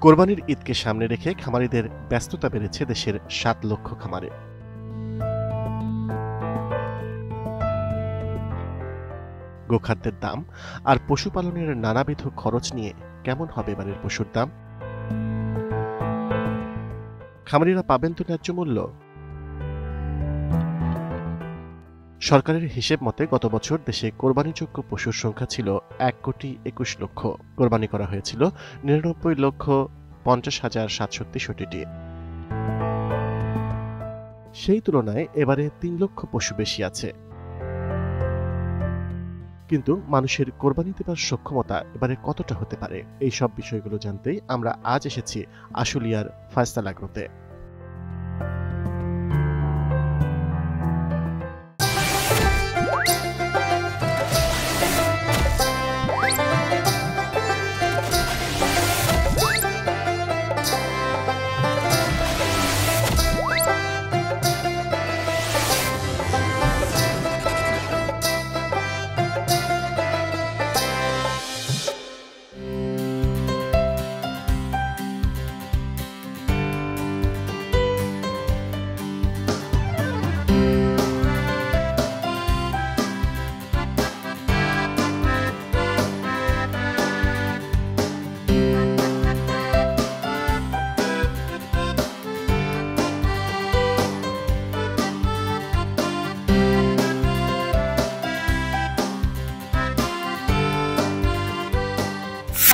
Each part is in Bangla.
কোরবানির ঈদকে সামনে রেখে খামারিদের ব্যস্ততা বেড়েছে দেশের ৭ লক্ষ খামারে। গোখাদ্যের দাম আর পশুপালনের নানাবিধ খরচ নিয়ে কেমন হবে এবারের পশুর দাম? খামারিরা পাবেন তো ন্যায্য মূল্য? সরকারের হিসেব মতে গত বছর দেশে কোরবানিযোগ্য পশুর সংখ্যা ছিল ১,২১,০০,০০০। কোরবানি করা হয়েছিল ৯৯,৫০,৭৬৩টি। সেই তুলনায় এবারে ৩ লক্ষ পশু বেশি আছে। কিন্তু মানুষের কোরবানি দেবার সক্ষমতা এবারে কতটা হতে পারে, এই সব বিষয়গুলো জানতেই আমরা আজ এসেছি আশুলিয়ার ফয়সাল এগ্রোতে।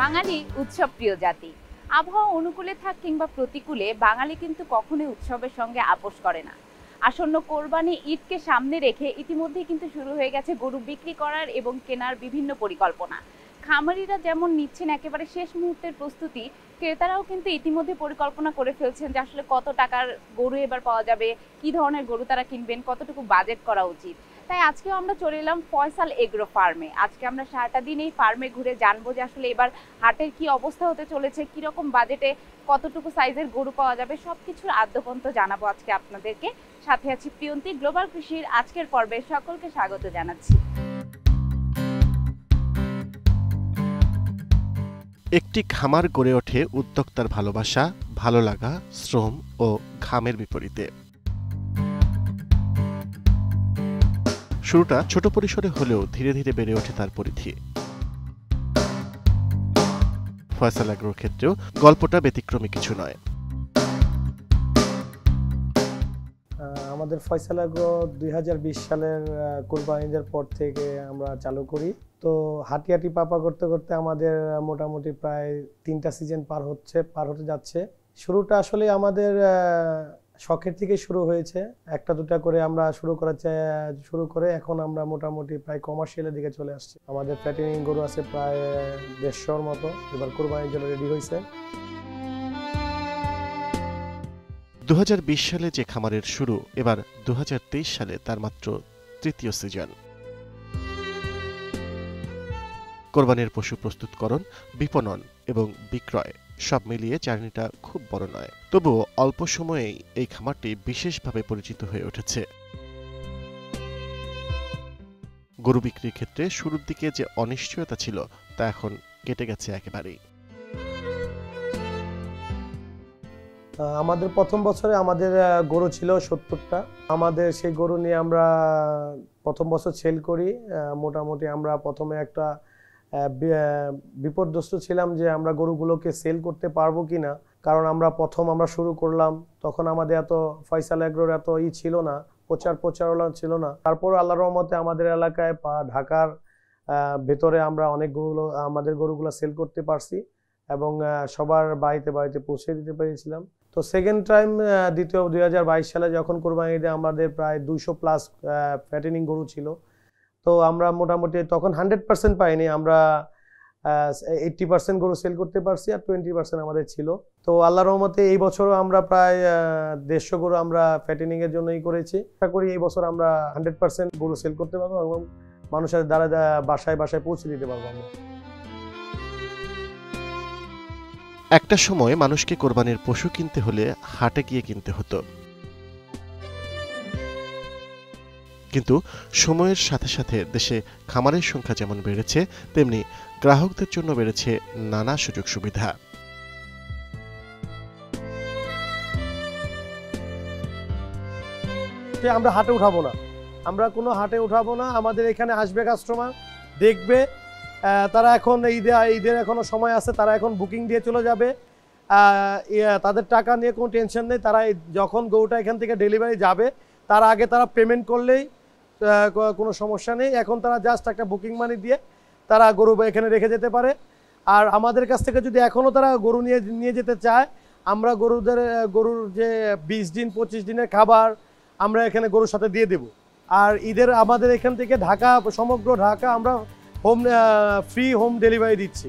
বাঙালি উৎসব প্রিয় জাতি। আবহাওয়া অনুকূলে থাক কিংবা প্রতিকূলে, বাঙালি কিন্তু কখনোই উৎসবের সঙ্গে আপোষ করে না। আসন্ন কোরবানি ঈদকে সামনে রেখে ইতিমধ্যেই কিন্তু শুরু হয়ে গেছে গরু বিক্রি করার এবং কেনার বিভিন্ন পরিকল্পনা। খামারিরা যেমন নিচ্ছেন একেবারে শেষ মুহূর্তের প্রস্তুতি, ক্রেতারাও কিন্তু ইতিমধ্যে পরিকল্পনা করে ফেলছেন যে আসলে কত টাকার গরু এবার পাওয়া যাবে, কি ধরনের গরু তারা কিনবেন, কতটুকু বাজেট করা উচিত। তাই আজকেও আমরা চলে এলাম ফয়সাল এগ্রো ফার্মে। আজকে আমরা সারাটা দিন এই ফার্মে ঘুরে জানবো যে আসলে এবার হাটের কি অবস্থা হতে চলেছে, কিরকম বাজেটে কতটুকু সাইজের গরু পাওয়া যাবে, সবকিছুর আদ্যপন্ত জানাবো আজকে আপনাদেরকে। সাথে আছি প্রিয়ন্তী। গ্লোবাল কৃষির আজকের পর্বে সকলকে স্বাগত জানাচ্ছি। একটি খামার গড়ে ওঠে উদ্যোক্তার ভালোবাসা, ভালো লাগা, শ্রম ও ঘামের বিপরীতে। শুরুটা ছোট পরিসরে হলেও ধীরে ধীরে বেড়ে ওঠে তার পরিধি। ফয়সাল এগ্রোর ক্ষেত্রেও গল্পটা ব্যতিক্রমী কিছু নয়। আমাদের ফয়সাল এগ্রো 2020 সালের কোরবানিদের পর থেকে আমরা চালু করি। তো হাঁটি হাঁটি পাপা করতে করতে আমাদের মোটামুটি প্রায় 3টা সিজন পার হতে যাচ্ছে। শুরুটা আসলে আমাদের শখের থেকে শুরু হয়েছে, একটা দুটা করে আমরা শুরু করে এখন আমরা মোটামুটি প্রায় কমার্শিয়ালের দিকে চলে আসছি। আমাদের ফ্যাটেনিং গরু আছে প্রায় 150-র মতো, এবার কোরবানির জন্য রেডি হয়েছে। 2020 সালে যে খামারের শুরু, এবার 2023 সালে তার মাত্র 3য় সিজন। কোরবানির পশু প্রস্তুতকরণ, বিপণন এবং বিক্রয় সব মিলিয়ে জার্নিটা খুব বড় নয়, তবুও অল্প সময়েই এই খামারটি বিশেষভাবে পরিচিত হয়ে উঠেছে। গরু বিক্রির ক্ষেত্রে শুরুর দিকে যে অনিশ্চয়তা ছিল তা এখন কেটে গেছে একেবারেই। আমাদের প্রথম বছরে আমাদের গরু ছিল 70টা। আমাদের সেই গরু নিয়ে আমরা প্রথম বছর সেল করি। মোটামুটি আমরা প্রথমে একটা বিপর্যস্ত ছিলাম যে আমরা গরুগুলোকে সেল করতে পারবো কিনা, কারণ আমরা শুরু করলাম তখন আমাদের এত ফয়সাল এগ্রোর এত ছিল না, প্রচারণা ছিল না। তারপর আল্লাহর রহমতে আমাদের এলাকায় বা ঢাকার ভেতরে আমরা আমাদের গরুগুলো সেল করতে পারছি এবং সবার বাড়িতে পৌঁছে দিতে পেরেছিলাম। তো সেকেন্ড টাইম 2022 সালে যখন কোরবানিতে আমাদের প্রায় 200+ ফ্যাটেনিং গরু ছিল। তো আমরা মোটামুটি তখন 100% পাইনি, আমরা 80% গরু সেল করতে পারছি আর 20% আমাদের ছিল। তো আল্লাহর রহমতে এই বছরও আমরা প্রায় 150 গরু আমরা ফ্যাটেনিং এর জন্যই করেছি। আশা করি এই বছর আমরা 100% গরু সেল করতে পারবো এবং মানুষের দ্বারা বাসায় পৌঁছে দিতে পারবো আমরা। একটা সময় মানুষকে কোরবানির পশু কিনতে হলে হাটে গিয়ে কিনতে হতো, কিন্তু সময়ের সাথে সাথে দেশে খামারের সংখ্যা যেমন বেড়েছে, তেমনি গ্রাহকদের জন্য বেড়েছে নানা সুযোগ সুবিধা। যে আমরা হাটে উঠাবো না, আমরা কোনো হাটে উঠাবো না। আমাদের এখানে আসবে কাস্টমার, দেখবে, তারা এখন ঈদের এখনো সময় আছে, তারা এখন বুকিং দিয়ে চলে যাবে। তাদের টাকা নিয়ে কোনো টেনশন নেই। তারা যখন গরুটা এখান থেকে ডেলিভারি যাবে তার আগে তারা পেমেন্ট করলেই কোনো সমস্যা নেই। এখন তারা জাস্ট একটা বুকিং মানি দিয়ে তারা গরু এখানে রেখে যেতে পারে। আর আমাদের কাছ থেকে যদি এখনও তারা গরু নিয়ে যেতে চায়, আমরা গরুর যে 20 দিন 25 দিনের খাবার আমরা এখানে গরুর সাথে দিয়ে দেব। আর ঈদের আমাদের এখান থেকে ঢাকা, সমগ্র ঢাকা আমরা ফ্রি হোম ডেলিভারি দিচ্ছি।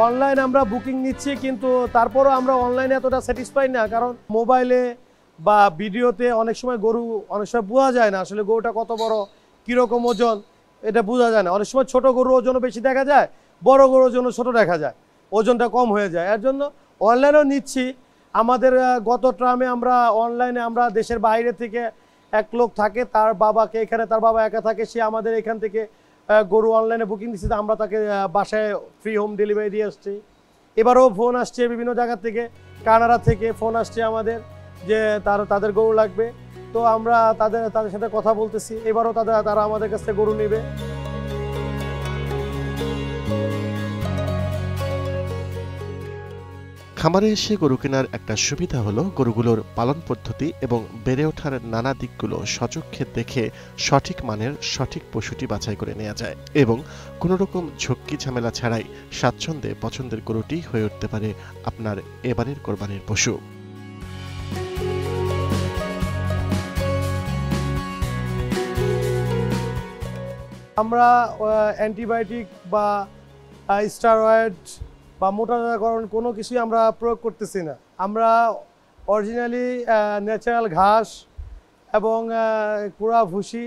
অনলাইন আমরা বুকিং নিচ্ছি, কিন্তু তারপরও আমরা অনলাইনে এতটা স্যাটিসফাই না, কারণ মোবাইলে বা ভিডিওতে অনেক সময় গরু অনেক সময় বোঝা যায় না আসলে গরুটা কত বড়, কীরকম ওজন, এটা বোঝা যায় না। অনেক সময় ছোট গরুর ওজনও বেশি দেখা যায়, বড় গরুর ওজনও ছোট দেখা যায়, ওজনটা কম হয়ে যায়। এর জন্য অনলাইনেও নিচ্ছি। আমাদের গত ট্রামে আমরা অনলাইনে আমরা দেশের বাইরে থেকে এক লোক থাকে, তার বাবাকে এখানে, তার বাবা একা থাকে, সে আমাদের এখান থেকে গরু অনলাইনে বুকিং দিচ্ছে, আমরা তাকে বাসায় ফ্রি হোম ডেলিভারি দিয়ে আসছি। এবারও ফোন আসছে বিভিন্ন জায়গা থেকে, কানাডা থেকে ফোন আসছে আমাদের যে তাদের গরু লাগবে, তো আমরা তাদের সাথে কথা বলতেছি। এবারও তারা আমাদের কাছ থেকে গরু নেবে। খামারে এসে গরু কেনার একটা সুবিধা হলো গরুগুলোর পালন পদ্ধতি এবং বেড়ে ওঠার নানা দিকগুলো সচক্ষে দেখে সঠিক মানের সঠিক পশুটি বাছাই করে নেওয়া যায় এবং কোনো রকম ঝক্কি ঝামেলা ছাড়াই স্বাচ্ছন্দ্যে পছন্দের গরুটি হয়ে উঠতে পারে আপনার এবারের কোরবানির পশু। আমরা অ্যান্টিবায়োটিক বা স্টেরয়েড বা মোটাতাজাকরণ কোনো কিছুই আমরা প্রয়োগ করতেছি না। আমরা অরিজিনালি ন্যাচারাল ঘাস এবং কুড়া ভুসি,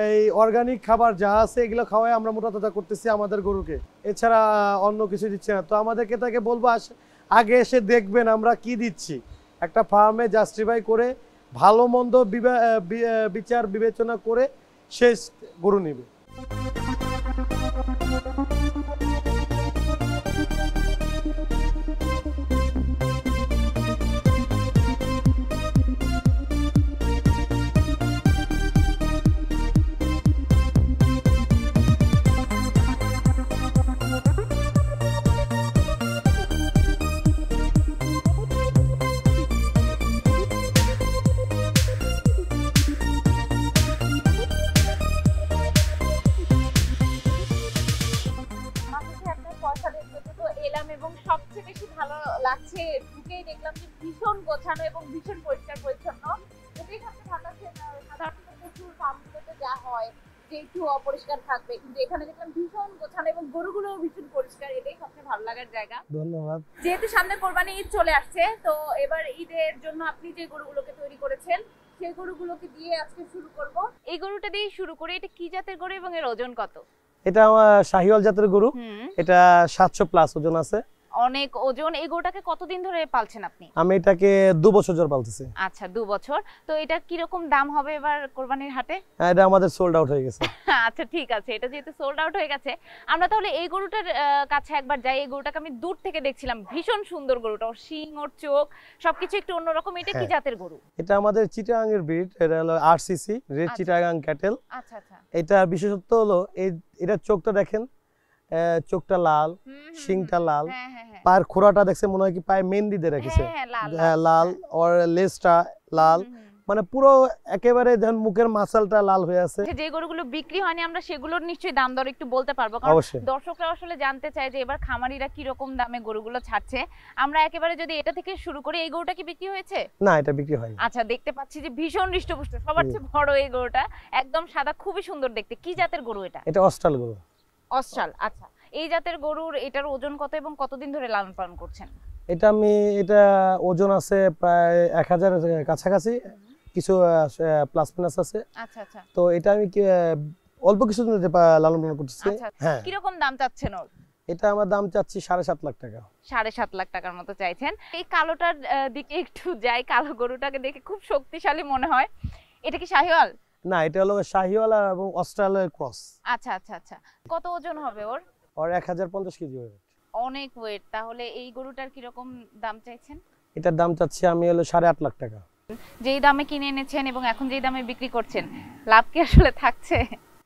এই অর্গানিক খাবার যা আছে এগুলো খাওয়াই আমরা মোটাতাজা করতেছি আমাদের গরুকে, এছাড়া অন্য কিছু দিচ্ছি না। তো আমাদেরকে তাকে বলবো আগে এসে দেখবেন আমরা কি দিচ্ছি, একটা ফার্মে জাস্টিফাই করে ভালো মন্দ বিচার বিবেচনা করে শেষ গরু নেবে। এবং সবচেয়ে বেশি ভালো লাগছে ঢুকেই দেখলাম যে ভীষণ গোছানো এবং ভীষণ পরিষ্কার পরিচ্ছন্ন। এটাই সবচেয়ে ভালো লাগছে। সাধারণত প্রচুর ফার্মগুলোতে যা হয় যে একটু অপরিষ্কার থাকবে, কিন্তু এখানে দেখলাম ভীষণ গোছানো এবং গরুগুলোও ভীষণ পরিষ্কার। এটাই সবচেয়ে ভালো লাগার জায়গা। ধন্যবাদ। যেহেতু সামনে কোরবানি ঈদ চলে আসছে, তো এবার ঈদের জন্য আপনি যে গরুগুলোকে তৈরি করেছেন সেই গরুগুলোকে দিয়ে আজকে শুরু করব। এই গরুটা দিয়ে শুরু করি। এটা কি জাতের গরু এবং এর ওজন কত? এটা আমার শাহিওয়াল জাতের গরু, এটা 700 প্লাস ওজন আছে। অনেক ওজন। এই গরুটাকে কতদিন ধরে পালছেন আপনি? আমি এটাকে 2 বছর ধরে পালতেছি। আচ্ছা, 2 বছর। তো এটা কি রকম দাম হবে এবার কোরবানির হাটে? এটা আমাদের সোল্ড আউট হয়ে গেছে। আচ্ছা ঠিক আছে, এটা যেহেতু সোল্ড আউট হয়ে গেছে, আমরা তাহলে এই গরুটার কাছে একবার যাই। এই গরুটাকে আমি দূর থেকে দেখছিলাম, ভীষণ সুন্দর গরুটা, ওর শিং, ওর চোখ সবকিছু একটু অন্যরকম। এটা কি জাতের গরু? এটা আমাদের চিটাগাং এর ব্রিড, এটা হলো আরসিসি, রেড চিটাগাং ক্যাটেল। আচ্ছা আচ্ছা। এটার বিশেষত্ব হলো এটার চোখটা দেখেন, চোখটা লাল, শিংটা লাল, পায়ের খোড়াটা দেখছে মনে হয় কি পায়ে মেহেন্দি দিয়ে রেখেছে, লাল, আর লেজটা লাল, মানে পুরো একেবারে যখন মুখের মাসলটা লাল হয়ে আছে। যে গরুগুলো বিক্রি হয়নি আমরা সেগুলোর নিশ্চয়ই দাম দর একটু বলতে পারবো, কারণ দর্শকরা আসলে জানতে চায় যে এবার খামারিরা কি রকম দামে গরুগুলো ছাড়ছে। আমরা একেবারে যদি এটা থেকে শুরু করি, এই গরুটা কি বিক্রি হয়েছে? না, এটা বিক্রি হয়নি। আচ্ছা, দেখতে পাচ্ছি যে ভীষণ হৃষ্টপুষ্ট, সবার চেয়ে বড় এই গরুটা, একদম সাদা, খুবই সুন্দর দেখতে। কি জাতের গরু এটা? এটা অস্ট্রাল গরু। অস্ট্রাল। আচ্ছা, এই জাতের গরুর এটার ওজন কত এবং কতদিন ধরে লালন পালন করছেন? এটা ওজন আছে প্রায় 1000 এর কাছাকাছি, কিছু প্লাস মাইনাস আছে। আচ্ছা আচ্ছা। তো এটা আমি অল্প কিছুদিন লালন পালন করতেছি। হ্যাঁ। কি রকম দাম চাচ্ছেন ওর? এটা আমার দাম চাচ্ছি 7.5 লাখ টাকা। 7.5 লাখ টাকার মতো চাইছেন। এই কালোটার দিকে একটু যাই। কালো গরুটাকে দেখে খুব শক্তিশালী মনে হয়। এটা কি শাহিওয়াল? না, এটা হলো শাহিওয়াল এবং অস্ট্রেলিয়ার ক্রস। আচ্ছা আচ্ছা আচ্ছা, কত ওজন হবে ওর? ওর 1050 কেজি ওয়েট। অনেক ওয়েট। তাহলে এই গরুটার কিরকম দাম চাইছেন? এটার দাম চাচ্ছি আমি হলো 8.5 লাখ টাকা। যেই দামে কিনে এনেছেন এবং এখন যেই দামে বিক্রি করছেন, লাভ কি আসলে থাকছে?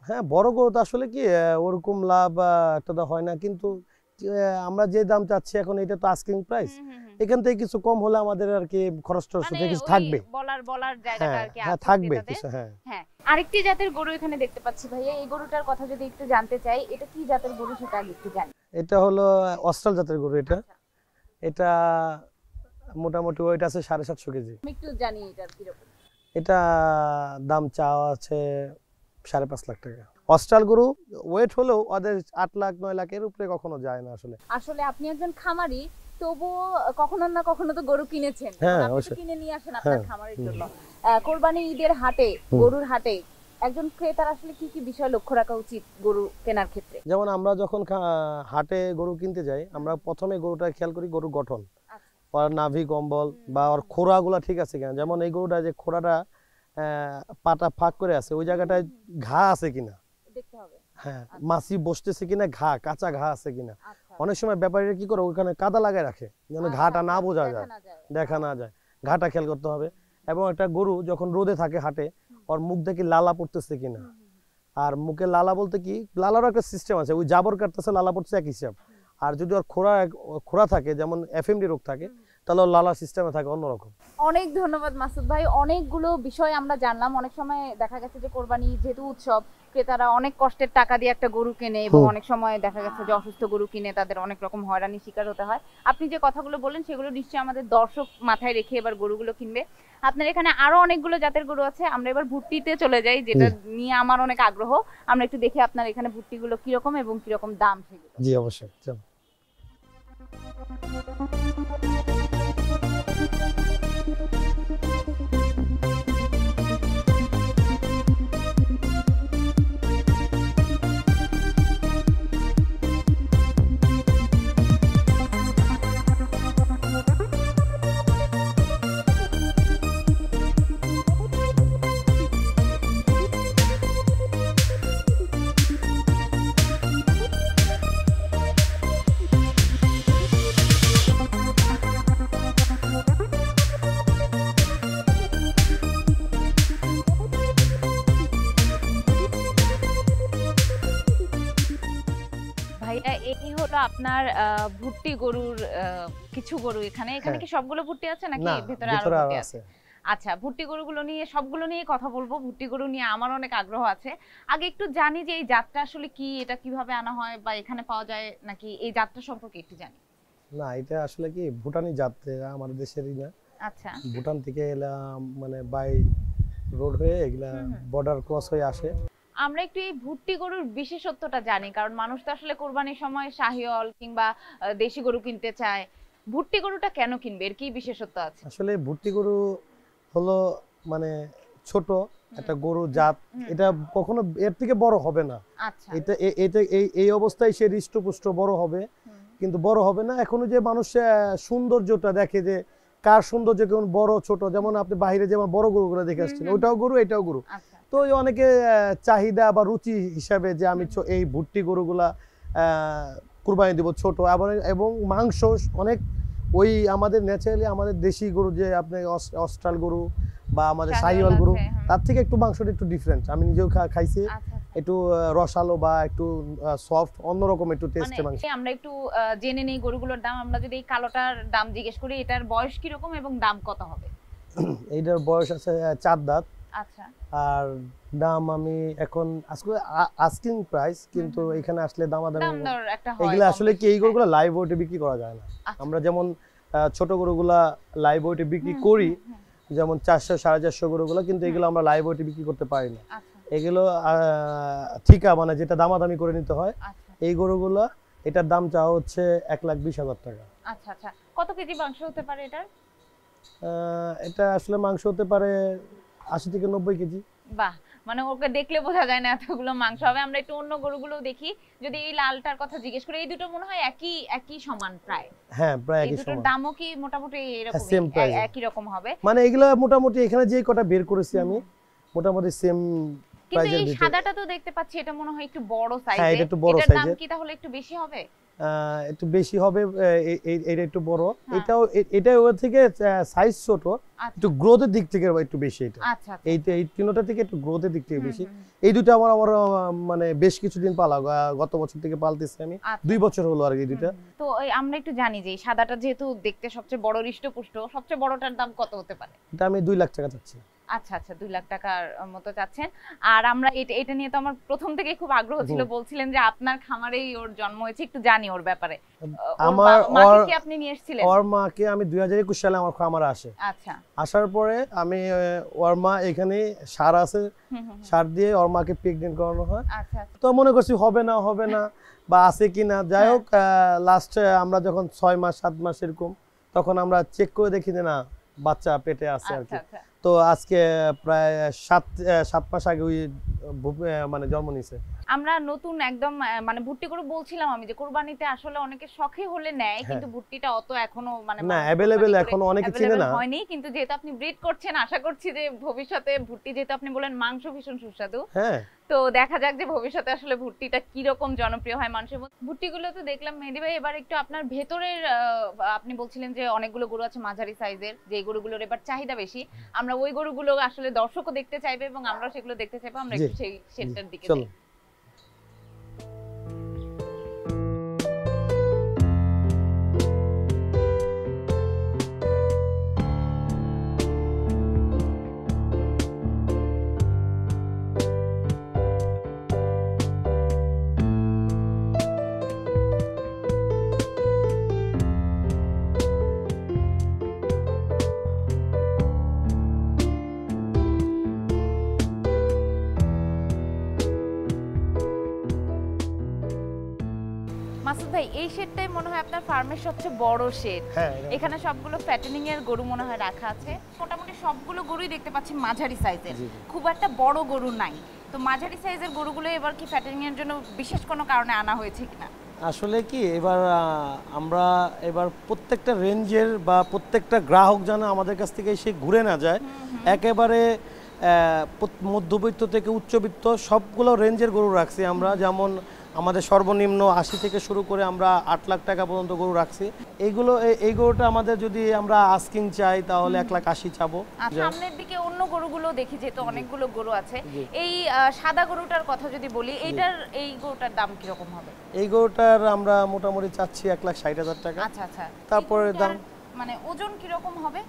হ্যাঁ, বড় গরু তো আসলে কি ওরকম লাভ একটা তো হয় না, কিন্তু আমরা যে দাম চাচ্ছি এখন এটা তো আস্কিং প্রাইস, এখান থেকে কিছু কম হলে আমাদের আর কি খরচ টরচ মানে কিছু ওই থাকবে। বলার জায়গাটা আর কি হ্যাঁ আছে থাকবে ক্রেতাদের। কিছু। হ্যাঁ হ্যাঁ, আরেকটি জাতের গরু এখানে দেখতে পাচ্ছি ভাইয়া, এই গরুটার কথা যদি একটু জানতে চাই, এটা কি জাতের গরু সেটা আগে একটু জানি। এটা হলো অস্ট্রাল জাতের গরু। এটা মোটামুটি ওয়েট আছে 750 কেজি। আমি একটু জানি এটার কিরকম। এটা দাম চাওয়া আছে 5.5 লাখ টাকা। অস্ট্রাল গরু ওয়েট হলেও ওদের 8 লাখ 9 লাখের উপরে কখনো যায় না আসলে। আসলে আপনি একজন খামারি, তবুও কখনো না কখনো তো গরু কিনেছেন, হ্যাঁ, আপনি তো অবশ্যই। কিনে নিয়ে আসেন আপনার হ্যাঁ, খামারের জন্য। কোরবানি ঈদের হাটে, গরুর হাটে একজন ক্রেতার আসলে কি কি বিষয় লক্ষ্য রাখা উচিত গরু কেনার ক্ষেত্রে? যেমন আমরা যখন হাটে গরু কিনতে যাই, আমরা প্রথমে গরুটা খেয়াল করি গরুর গঠন, ওর নাভি কম্বল বা ওর খোরাগুলা ঠিক আছে কিনা। যেমন এই গরুটা যে খোরাটা পাটা ফাঁক করে আছে, ওই জায়গাটায় ঘা আছে কিনা দেখতে হবে। হ্যাঁ, মাছি বসতেছে কিনা, কাঁচা ঘা আছে কিনা। আচ্ছা, অনেক সময় ব্যাপারীরা কি করে ওখানে কাদা লাগায় রাখে যেন ঘাটা না বোঝা যায়, দেখা না যায়। ঘাটা খেয়াল করতে হবে। এবং একটা গরু যখন রোদে থাকে হাটে, ওর মুখ দেখি লালা পড়তেছে কিনা। আর মুখে লালা বলতে কি, লালারও একটা সিস্টেম আছে, ওই জাবর কাটতেছে লালা পড়ছে এক হিসাব। আর যদি ওর খোরা থাকে, যেমন এফএমডি রোগ থাকে, তাহলে ওর লালা সিস্টেমে থাকে অন্যরকম। অনেক ধন্যবাদ মাসুদ ভাই, অনেকগুলো বিষয় আমরা জানলাম। অনেক সময় দেখা গেছে যে কোরবানি যেহেতু উৎসব, ক্রেতারা অনেক কষ্টের টাকা দিয়ে একটা গরু কেনে এবং অনেক সময় দেখা গেছে যে অসুস্থ গরু কিনে তাদের অনেক রকম হয়রানির শিকার হতে হয়। আপনি যে কথাগুলো বললেন সেগুলো নিশ্চয়ই আমাদের দর্শক মাথায় রেখে এবার গরুগুলো কিনবে। আপনার এখানে আরো অনেকগুলো জাতের গরু আছে, আমরা এবার ভুট্টিতে চলে যাই, যেটা নিয়ে আমার অনেক আগ্রহ। আমরা একটু দেখি আপনার এখানে ভুট্টিগুলো কিরকম এবং কিরকম দাম সেগুলো। জি অবশ্যই, চল। ভাইয়া, এই হলো আপনার ভুট্টি গরুর কিছু গরু। এখানে কি সবগুলো ভুট্টি আছে নাকি ভেতরে আরো ভুট্টি আছে? আচ্ছা, ভুট্টি গরুগুলো নিয়ে সবগুলো নিয়ে কথা বলবো। ভুট্টি গরু নিয়ে আমার অনেক আগ্রহ আছে। আগে একটু জানি যে এই জাতটা আসলে কি, এটা কিভাবে আনা হয় বা এখানে পাওয়া যায় নাকি, এই জাতটা সম্পর্কে একটু জানি। না, এটা আসলে কি ভুটানি জাত, আমাদের দেশেরই না। আচ্ছা, ভুটান থেকে এলা মানে বাই রোড হয়ে এগুলা বর্ডার ক্রস হয়ে আসে। আমরা একটু এই ভুট্টি গরুর বিশেষত্বটা জানি, কারণ মানুষ তো আসলে কোরবানির সময় শাহিওয়াল কিংবা দেশি গরু কিনতে চায়। ভুট্টি গরুটা কেন কিনবে, এর কি বিশেষত্ব আছে? আসলে ভুট্টি গরু হলো মানে ছোট একটা গরু জাত, এটা কখনো এর থেকে বড় হবে না। আচ্ছা, এটা এই অবস্থায় সে হৃষ্টপুষ্ট বড় হবে, কিন্তু বড় হবে না। এখনো যে মানুষ সৌন্দর্যটা দেখে, যে কার সৌন্দর্য কেমন, বড় ছোট, যেমন আপনি বাইরে যেমন বড় গরুগুলো দেখে আসছেন, ওইটাও গরু এটাও গরু। তো অনেকে চাহিদা বা রুচি হিসাবে যে আমি এই ভুট্টি গরুগুলা কুরবানি দিব ছোট, এবং মাংস অনেক ওই আমাদের ন্যাচারালি আমাদের দেশি গরু, যে আপনি অস্ট্রাল গরু বা আমাদের শাহিওয়াল গরু, তার থেকে একটু মাংসটা একটু ডিফারেন্ট। আমি নিজেও খাইছি, একটু রসালো বা একটু সফট, অন্যরকম একটু টেস্টে মাংস। আমরা একটু জেনে নেই গরুগুলোর দাম। আমরা যদি এই কালোটার দাম জিজ্ঞেস করি, এটার বয়স কি রকম এবং দাম কত হবে? এইটার বয়স আছে 4 দাঁত। আচ্ছা, আর দাম আমি এখন আজকে আস্কিং প্রাইস, কিন্তু এখানে আসলে দামাদামি একটা হয়। এগুলো আসলে কি এই গরুগুলো লাইভ ওয়েটে বিক্রি করা যায় না। আমরা যেমন ছোট গরুগুলা লাইভ ওয়েটে বিক্রি করি, যেমন 400 450 গরুগুলো, কিন্তু এগুলো আমরা লাইভ ওয়েটে বিক্রি করতে পারি না। এগুলো ঠিকা মানে যেটা দামাদামি করে নিতে হয়। এই গরুগুলো এটার দাম চাওয়া হচ্ছে 1,20,000 টাকা। আচ্ছা আচ্ছা, কত কেজি মাংস হতে পারে এটার? এটা আসলে মাংস হতে পারে 80 থেকে 90 কেজি। বাহ, মানে ওকে দেখলে বোঝা যায় না এতগুলো মাংস হবে। আমরা একটু অন্য গরুগুলো দেখি। যদি এই লালটার কথা জিজ্ঞেস করি, এই দুটো মনে হয় একই সমান প্রায়। হ্যাঁ, প্রায় একই সমান। দুটোর দামও কি মোটামুটি এরকম একই রকম হবে? মানে এগুলা মোটামুটি এখানে যে কটা বের করেছি আমি, মোটামুটি সেম কিন্তু প্রাইজের এই ভিতরে। সাদাটা তো দেখতে পাচ্ছি এটা মনে হয় একটু বড় হ্যাঁ, সাইজের, এটা একটু বড় এটার দাম সাইজের। কি তাহলে একটু বেশি হবে? একটু বেশি হবে, এটা একটু বড়, হ্যাঁ। এটা ওর থেকে সাইজ ছোট, আচ্ছা একটু গ্রোথের দিক থেকে একটু বেশি এটা। আচ্ছা আচ্ছা। এই তিনটা থেকে একটু গ্রোথের দিক থেকে বেশি। হুম, হুম। এই দুটো আমার মানে বেশ কিছুদিন পালা, গত বছর থেকে পালতেছি আমি, আচ্ছা। 2 বছর হলো আর কি দুইটা। তো আমরা একটু জানি যে এই সাদাটা যেহেতু দেখতে সবচেয়ে বড় হৃষ্টপুষ্ট, সবচেয়ে বড়টার দাম কত হতে পারে? এটা আমি 2 লাখ টাকা চাচ্ছি। আচ্ছা আচ্ছা, 2 লাখ টাকার মতো চাচ্ছেন। আর আমরা এটা নিয়ে তো আমার প্রথম থেকে খুব আগ্রহ ছিল, বলছিলেন যে আপনার খামারেই ওর জন্ম হয়েছে, একটু জানি ওর ব্যাপারে। আমার মাকে কি আপনি নিয়ে এসেছিলেন? ওর মাকে আমি 2021 সালে আমার খামারে আসে। আচ্ছা। আসার পরে আমি ওর মা এখানে সার আছে, সার দিয়ে ওর মাকে প্রেগনেন্ট করানো হয়। আচ্ছা আচ্ছা। তো মনে করছি হবে না বা আছে কিনা, যাই হোক লাস্টে আমরা যখন 6 মাস 7 মাস এরকম, তখন আমরা চেক করে দেখি যে না, বাচ্চা পেটে আছে আর কি। আচ্ছা। তো আজকে প্রায় 7 মাস আগে ওই মানে জন্ম নিছে। আমরা নতুন একদম মানে ভুট্টি করে বলছিলাম আমি যে কুরবানিতে আসলে অনেকে শখে হলে নেয়, কিন্তু ভুট্টিটা অত এখনো মানে না অ্যাভেলেবেল এখনো অনেকে চিনে না হয়নি। কিন্তু যেহেতু আপনি ব্রিড করছেন, আশা করছি যে ভবিষ্যতে ভুট্টি, যেহেতু আপনি বলেন মাংস ভীষণ সুস্বাদু, হ্যাঁ, তো দেখা যাক যে ভবিষ্যতে আসলে ভুট্টিটা কি রকম জনপ্রিয় হয় মানুষের মধ্যে। ভুট্টিগুলো তো দেখলাম মেহেদী ভাই, এবার একটু আপনার ভেতরের আপনি বলছিলেন যে অনেকগুলো গরু আছে মাঝারি সাইজের, যে গরুগুলোর এবার চাহিদা বেশি, আমরা ওই গরুগুলো আসলে দর্শকও দেখতে চাইবে এবং আমরাও সেগুলো দেখতে চাইবো। আমরা একটু সেই সেটটার দিকে চলো। যাই। মাসুদ ভাই, এই শেডটাই মনে হয় আপনার ফার্মের সবচেয়ে বড় শেড। হ্যাঁ, এখানে সবগুলো ফ্যাটেনিং এর গরু মনে হয় রাখা আছে। মোটামুটি সবগুলো গরুই দেখতে পাচ্ছি মাঝারি সাইজের, খুব একটা বড় গরু নাই। তো মাঝারি সাইজের গরুগুলো এবার কি ফ্যাটেনিং এর জন্য বিশেষ কোনো কারণে আনা হয়েছে কিনা? আসলে কি এবার আমরা এবার প্রত্যেকটা রেঞ্জের বা প্রত্যেকটা গ্রাহক যেন আমাদের কাছ থেকে এসে ঘুরে না যায়, একেবারে মধ্যবিত্ত থেকে উচ্চবিত্ত সবগুলো রেঞ্জের গরু রাখছি আমরা। যেমন আমাদের সর্বনিম্ন 80 থেকে শুরু করে আমরা 8 লাখ টাকা পর্যন্ত গরু রাখছি। এই গরুটা আমাদের যদি আমরা আস্কিং চাই তাহলে 1,80,000 চাবো। সামনের দিকে অন্য গরুগুলো দেখি, যেহেতু অনেকগুলো গরু আছে। এই সাদা গরুটার কথা যদি বলি, এই গরুটার দাম কি রকম হবে? এই গরুটার আমরা মোটামুটি চাচ্ছি 1,60,000 টাকা। আচ্ছা আচ্ছা। তারপরে দাম মানে ওজন কি রকম হবে?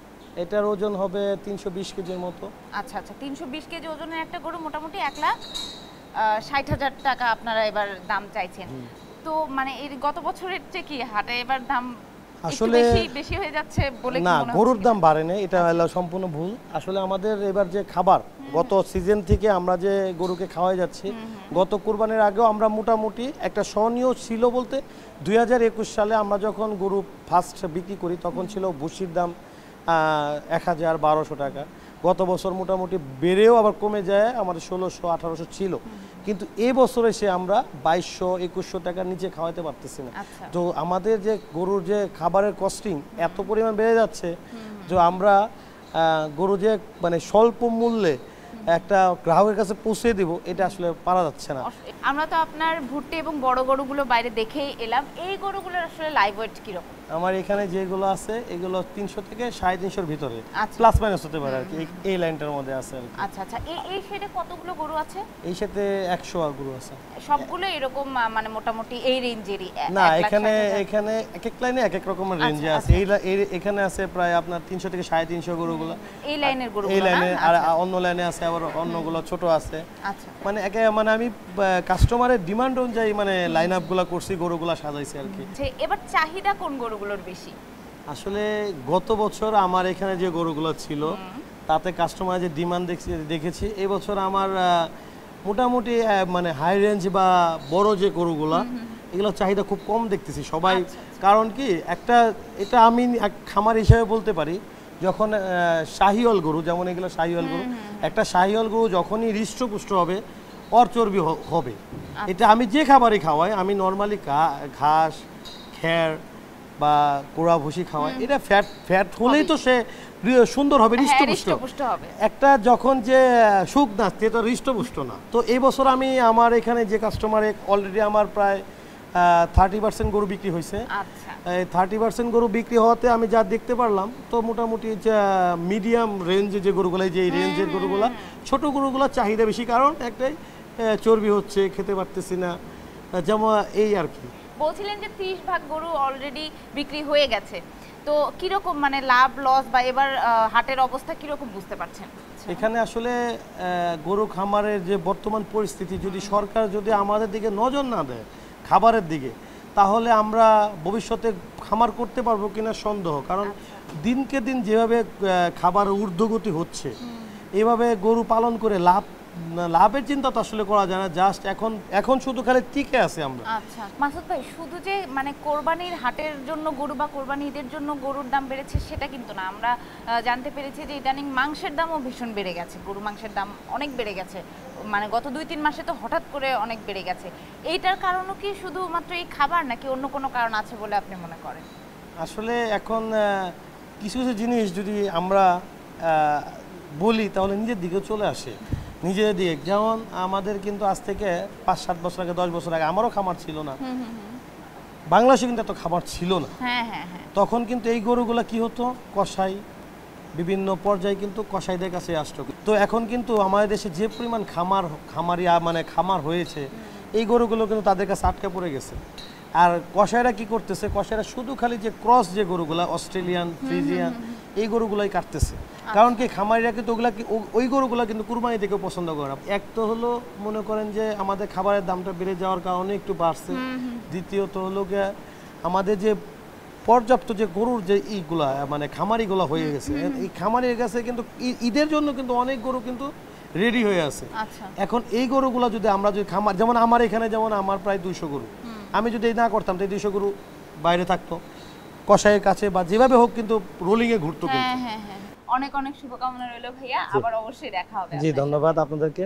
এটার ওজন হবে 320 কেজির মতো। আচ্ছা আচ্ছা, 320 কেজি ওজনের একটা গরু মোটামুটি 1,60,000 টাকা আপনারা এবার দাম চাইছেন। তো মানে এর গত বছরের চেয়ে কি হাটে এবার দাম আসলে বেশি হয়ে যাচ্ছে বলে কি মনে হচ্ছে? না, গরুর দাম বাড়ে না, এটা হলো সম্পূর্ণ ভুল। আসলে আমাদের এবার যে খাবার, গত সিজন থেকে আমরা যে গরুকে খাওয়াই যাচ্ছি, গত কুরবানির আগেও আমরা মোটামুটি একটা সহনীয় ছিল বলতে 2021 সালে আমরা যখন গরু ফার্স্ট বিক্রি করি তখন ছিল ভুসির দাম 1,000-1,200 টাকা। গত বছর মোটামুটি বেড়েও আবার কমে যায়, আমাদের 1,600-1,800 ছিল। কিন্তু এই বছর এসে আমরা 2,200-2,100 টাকার নিচে খাওয়াতে পারতেছি না। তো আমাদের যে গরুর যে খাবারের কস্টিং এত পরিমাণ বেড়ে যাচ্ছে যে আমরা গরু যে মানে স্বল্প মূল্যে একটা গ্রাহকের কাছে পৌঁছে দিব, এটা আসলে পারা যাচ্ছে না। আমরা তো আপনার ভুট্টি এবং বড় গরুগুলো বাইরে দেখেই এলাম, এই গরুগুলোর আসলে লাইভ ওয়েট কি রকম? আমার এখানে যেগুলো আছে এগুলো 300 থেকে 350 ভিতরে, প্লাস মাইনাস হতে পারে আর কি, এই লাইনটার মধ্যে আছে আর কি। আচ্ছা আচ্ছা, এই শেডে কতগুলো গরু আছে? এই সাথে 100 গরু আছে। সবগুলো এরকম মানে মোটামুটি এই রেঞ্জেরই? না, এখানে এক এক লাইনে এক এক রকমের রেঞ্জে আছে। এখানে আছে প্রায় আপনার 300 থেকে 350 গরুগুলো এই লাইনের গরু, এই লাইনে, আর অন্য লাইনে আছে আবার অন্যগুলো ছোট আছে। আচ্ছা, মানে আমি কাস্টমারের ডিমান্ড অনুযায়ী মানে লাইন আপগুলো করছি, গরুগুলো সাজাইছি আর কি। এবার চাহিদা কোন গরুগুলোর বেশি? আসলে গত বছর আমার এখানে যে গরুগুলো ছিল তাতে কাস্টমার যে ডিমান্ড দেখেছি, এই বছর আমার মোটামুটি মানে হাই রেঞ্জ বা বড় যে গরুগুলো, এগুলো চাহিদা খুব কম দেখতেছি সবাই। কারণ কি এটা আমি খামার হিসেবে বলতে পারি, যখন শাহিওয়াল গরু, যেমন এগুলো শাহিওয়াল গরু, একটা শাহিওয়াল গরু যখনই হৃষ্টপুষ্ট হবে ওর চর্বি হবে। এটা আমি যে খাবারই খাওয়াই, আমি নর্মালি ঘাস, খ্যার বা কোড়া ভুসি খাওয়ায়, এটা ফ্যাট হলেই তো সে সুন্দর হবে, হৃষ্টপুষ্ট হবে। একটা যখন যে সুখ নাচছে এটা হৃষ্টপুষ্ট না। তো এই বছর আমি আমার এখানে যে কাস্টমারে অলরেডি আমার প্রায় 30% গরু বিক্রি হয়েছে। এই 30% গরু বিক্রি হওয়াতে আমি যা দেখতে পারলাম, তো মোটামুটি মিডিয়াম রেঞ্জে যে গরুগুলো, যে রেঞ্জের গরুগুলা, ছোট গরুগুলোর চাহিদা বেশি, কারণ একটাই চর্বি হচ্ছে, খেতে পারতেছি না, যেমন এই আর কি। বলছিলেন যে 30% গরু অলরেডি বিক্রি হয়ে গেছে, তো কিরকম মানে লাভ লস বা এবার হাটের অবস্থা কিরকম বুঝতে পারছেন? এখানে আসলে গরু খামারের যে বর্তমান পরিস্থিতি, যদি সরকার যদি আমাদের দিকে নজর না দেয় খাবারের দিকে, তাহলে আমরা ভবিষ্যতে খামার করতে পারবো কিনা সন্দেহ। কারণ দিনকে দিন যেভাবে খাবার ঊর্ধ্বগতি হচ্ছে, এইভাবে গরু পালন করে লাভের চিন্তা তো আসলে করা যায় না। জাস্ট এখন শুধু খালি টিকে আছে আমরা। আচ্ছা মাসুদ ভাই, শুধু যে মানে কোরবানির হাটের জন্য গরু বা কোরবানি ঈদের জন্য গরুর দাম বেড়েছে সেটা কিন্তু না, আমরা জানতে পেরেছি যে ইদানিং মাংসের দামও ভীষণ বেড়ে গেছে, গরু মাংসের দাম অনেক বেড়ে গেছে, মানে গত 2-3 মাসে তো হঠাৎ করে অনেক বেড়ে গেছে। এইটার কারণও কি শুধুমাত্র এই খাবার, নাকি অন্য কোনো কারণ আছে বলে আপনি মনে করেন? আসলে এখন কিছু কিছু জিনিস যদি আমরা বলি তাহলে নিজের দিকে চলে আসে, নিজের দিক। যেমন আমাদের কিন্তু আজ থেকে 5-7 বছর আগে, 10 বছর আগে আমারও খামার ছিল না, বাংলাদেশে কিন্তু এত খাবার ছিল না। তখন কিন্তু এই গরুগুলা কি হতো, কসাই বিভিন্ন পর্যায়ে কিন্তু কসাইদের কাছে আসতো। তো এখন কিন্তু আমাদের দেশে যে পরিমাণ খামার হয়েছে, এই গরুগুলো কিন্তু তাদের কাছে আটকা পড়ে গেছে। আর কসাইরা কি করতেছে, কসাইরা শুধু খালি যে ক্রস যে গরুগুলা, অস্ট্রেলিয়ান, ফ্রিজিয়ান, এই গরুগুলাই কাটতেছে। কারণ কি খামারিরা কিন্তু ওই গরুগুলা কিন্তু কুরবানি থেকে পছন্দ করে না। এক তো হলো মনে করেন যে আমাদের খাবারের দামটা বেড়ে যাওয়ার কারণে একটু বাড়ছে, দ্বিতীয়ত হলো গিয়ে আমাদের যে পর্যাপ্ত যে গরুর যে ইগুলা মানে খামারিগুলা হয়ে গেছে, এই খামারির কাছে কিন্তু ঈদের জন্য কিন্তু অনেক গরু কিন্তু রেডি হয়ে আছে। এখন এই গরুগুলা যদি আমরা যদি খামার, যেমন আমার এখানে যেমন আমার প্রায় 200 গরু, আমি যদি না করতাম তো এই 200 গরু বাইরে থাকতো কসাইয়ের কাছে বা যেভাবে হোক কিন্তু রোলিং এ ঘুরতো। অনেক অনেক শুভকামনা রইল ভাইয়া, আবার অবশ্যই দেখা হবে। জি ধন্যবাদ আপনাদেরকে।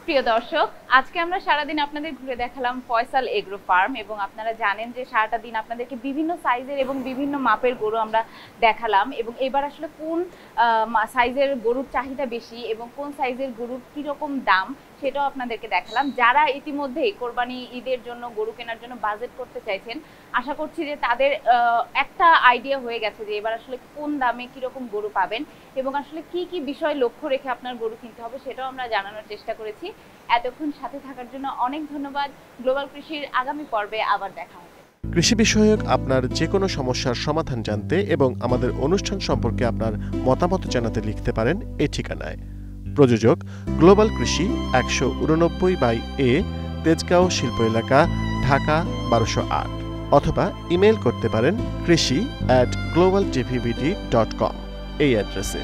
প্রিয় দর্শক, আজকে আমরা সারাদিন আপনাদের ঘুরে দেখালাম ফয়সাল এগ্রো ফার্ম, এবং আপনারা জানেন যে সারাটা দিন আপনাদেরকে বিভিন্ন সাইজের এবং বিভিন্ন মাপের গরু আমরা দেখালাম, এবং এবার আসলে কোন সাইজের গরুর চাহিদা বেশি এবং কোন সাইজের গরুর কীরকম দাম সেটাও আপনাদেরকে দেখালাম। যারা ইতিমধ্যেই কোরবানি ঈদের জন্য গরু কেনার জন্য বাজেট করতে চাইছেন, আশা করছি যে তাদের একটা আইডিয়া হয়ে গেছে যে এবার আসলে কোন দামে কীরকম গরু পাবেন এবং আসলে কি কি বিষয় লক্ষ্য রেখে আপনার গরু কিনতে হবে সেটাও আমরা জানানোর চেষ্টা করেছি। এতক্ষণ সাথে থাকার জন্য অনেক ধন্যবাদ। গ্লোবাল কৃষির আগামী পর্বে আবার দেখা হবে। কৃষি বিষয়ক আপনার যে কোনো সমস্যার সমাধান জানতে এবং আমাদের অনুষ্ঠান সম্পর্কে আপনার মতামত জানাতে লিখতে পারেন এই ঠিকানায়। প্রযোজক গ্লোবাল কৃষি, 189/A, তেজগাঁও শিল্প এলাকা, ঢাকা 1208, অথবা ইমেল করতে পারেন krishi@globaltvbd.com এই অ্যাড্রেসে।